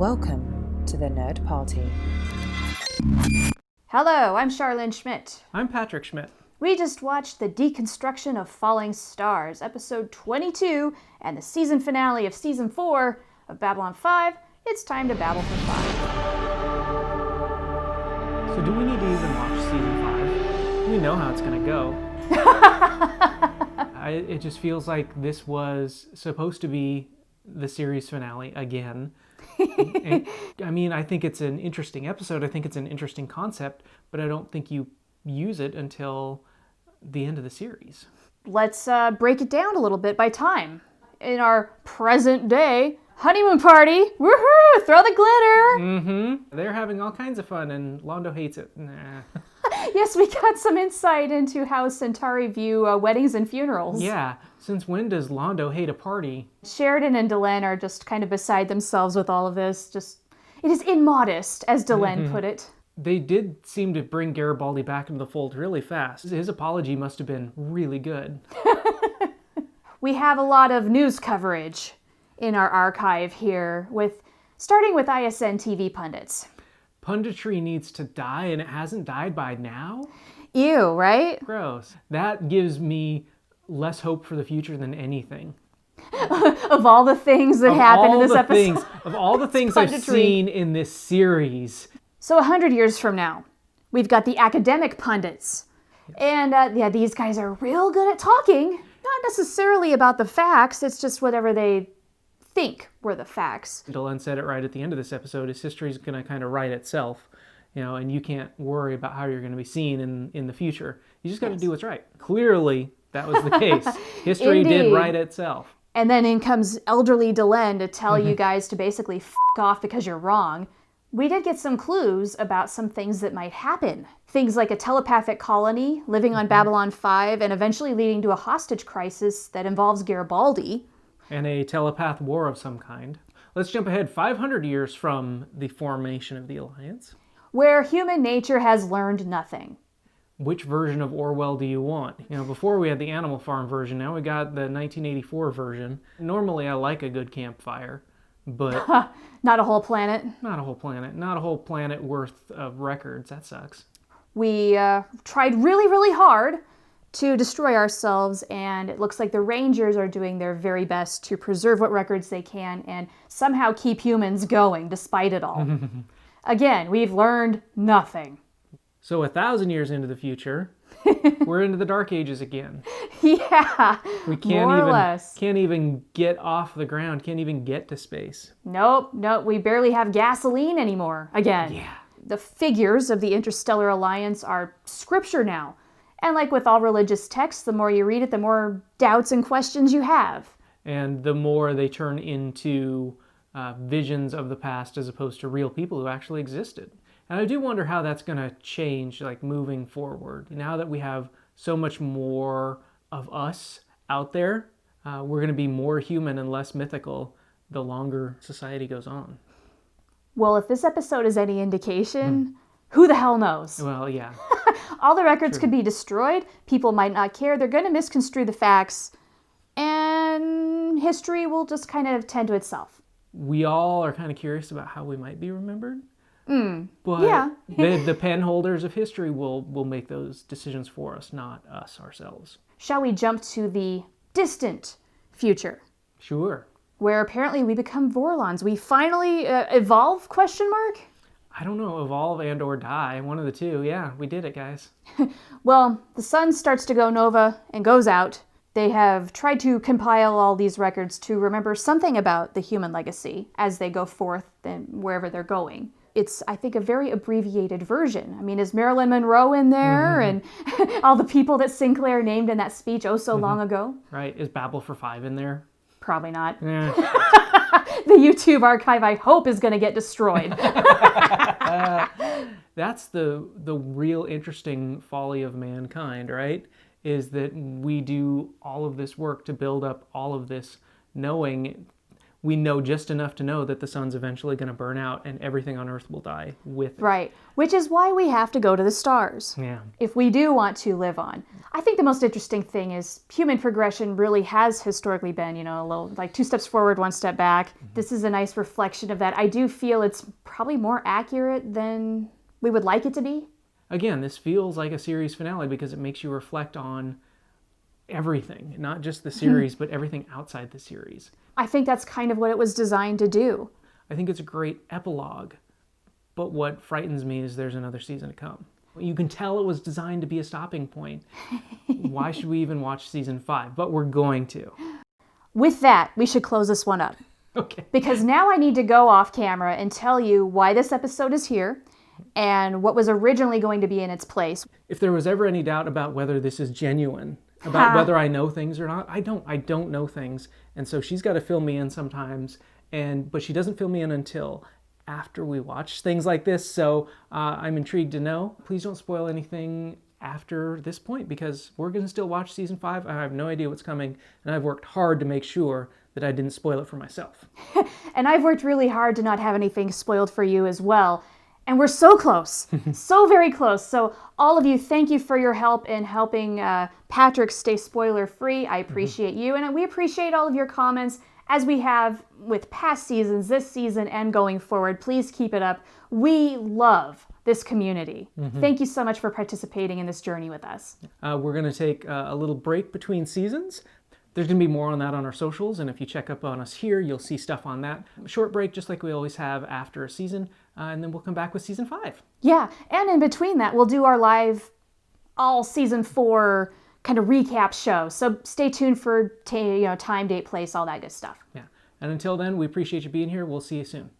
Welcome to the Nerd Party. Hello, I'm Charlene Schmidt. I'm Patrick Schmidt. We just watched The Deconstruction of Falling Stars, episode 22, and the season finale of season 4 of Babylon 5. It's time to babble for 5. So do we need to even watch season 5? We know how it's going to go. It just feels like this was supposed to be the series finale again. And, I think it's an interesting episode. I think it's an interesting concept, but I don't think you use it until the end of the series. Let's break it down a little bit by time. In our present day honeymoon party, woohoo! Throw the glitter! Mm-hmm. They're having all kinds of fun, and Londo hates it. Nah. Yes, we got some insight into how Centauri view weddings and funerals. Yeah, since when does Londo hate a party? Sheridan and Delenn are just kind of beside themselves with all of this. It is immodest, as Delenn put it. They did seem to bring Garibaldi back into the fold really fast. His apology must have been really good. We have a lot of news coverage in our archive here, starting with ISN TV pundits. Punditry needs to die, and it hasn't died by now? Ew, right? Gross. That gives me less hope for the future than anything. Of all the things that happened in this episode. Of all the things I've seen in this series. So 100 years from now, we've got the academic pundits. And these guys are real good at talking. Not necessarily about the facts, it's just whatever they think were the facts. Delenn said it right at the end of this episode, his history is going to kind of write itself, and you can't worry about how you're going to be seen in the future. You just got to do what's right. Clearly, that was the case. History did write itself. And then in comes elderly Delenn to tell you guys to basically f*** off because you're wrong. We did get some clues about some things that might happen. Things like a telepathic colony living on Babylon 5 and eventually leading to a hostage crisis that involves Garibaldi. And a telepath war of some kind. Let's jump ahead 500 years from the formation of the Alliance. Where human nature has learned nothing. Which version of Orwell do you want? Before we had the Animal Farm version, now we got the 1984 version. Normally I like a good campfire, but... Not a whole planet? Not a whole planet. Not a whole planet worth of records. That sucks. We tried really, really hard to destroy ourselves, and it looks like the Rangers are doing their very best to preserve what records they can and somehow keep humans going despite it all. Again, we've learned nothing. So 1,000 years into the future, we're into the Dark Ages again. Yeah, we can't even get off the ground, can't even get to space. Nope, we barely have gasoline anymore, again. Yeah. The figures of the Interstellar Alliance are scripture now. And like with all religious texts, the more you read it, the more doubts and questions you have. And the more they turn into visions of the past as opposed to real people who actually existed. And I do wonder how that's going to change, moving forward. Now that we have so much more of us out there, we're going to be more human and less mythical the longer society goes on. Well, if this episode is any indication, who the hell knows? Well, yeah. All the records could be destroyed. People might not care. They're going to misconstrue the facts. And history will just kind of tend to itself. We all are kind of curious about how we might be remembered. But yeah. the pen holders of history will make those decisions for us, not us ourselves. Shall we jump to the distant future? Sure. Where apparently we become Vorlons. We finally evolve, ? I don't know, evolve and or die, one of the two. Yeah, we did it, guys. Well, the sun starts to go nova and goes out. They have tried to compile all these records to remember something about the human legacy as they go forth and wherever they're going. It's, I think, a very abbreviated version. Is Marilyn Monroe in there? And all the people that Sinclair named in that speech so long ago? Right. Is Babble for 5 in there? Probably not. Yeah. The YouTube archive, I hope, is going to get destroyed. That's the real interesting folly of mankind, right? Is that we do all of this work to build up all of this knowing. we know just enough to know that the sun's eventually going to burn out and everything on Earth will die with it. Right, which is why we have to go to the stars. Yeah. If we do want to live on. I think the most interesting thing is human progression really has historically been, a little like 2 steps forward, 1 step back. This is a nice reflection of that. I do feel it's probably more accurate than we would like it to be. Again, this feels like a series finale because it makes you reflect on everything, not just the series, but everything outside the series. I think that's kind of what it was designed to do. I think it's a great epilogue, but what frightens me is there's another season to come. You can tell it was designed to be a stopping point. Why should we even watch season 5? But we're going to. With that, we should close this one up. Okay. Because now I need to go off camera and tell you why this episode is here and what was originally going to be in its place. If there was ever any doubt about whether this is genuine, about whether I know things or not, I don't know things. And so she's got to fill me in sometimes, but she doesn't fill me in until after we watch things like this. So I'm intrigued to know. Please don't spoil anything after this point, because we're going to still watch season 5. I have no idea what's coming, and I've worked hard to make sure that I didn't spoil it for myself. And I've worked really hard to not have anything spoiled for you as well. And we're so close, so very close. So all of you, thank you for your help in helping Patrick stay spoiler-free. I appreciate you, and we appreciate all of your comments, as we have with past seasons, this season, and going forward. Please keep it up. We love this community. Thank you so much for participating in this journey with us. We're going to take a little break between seasons. There's going to be more on that on our socials, and if you check up on us here, you'll see stuff on that. A short break, just like we always have after a season, and then we'll come back with season 5. Yeah, and in between that, we'll do our live all season 4 kind of recap show. So stay tuned for time, date, place, all that good stuff. Yeah, and until then, we appreciate you being here. We'll see you soon.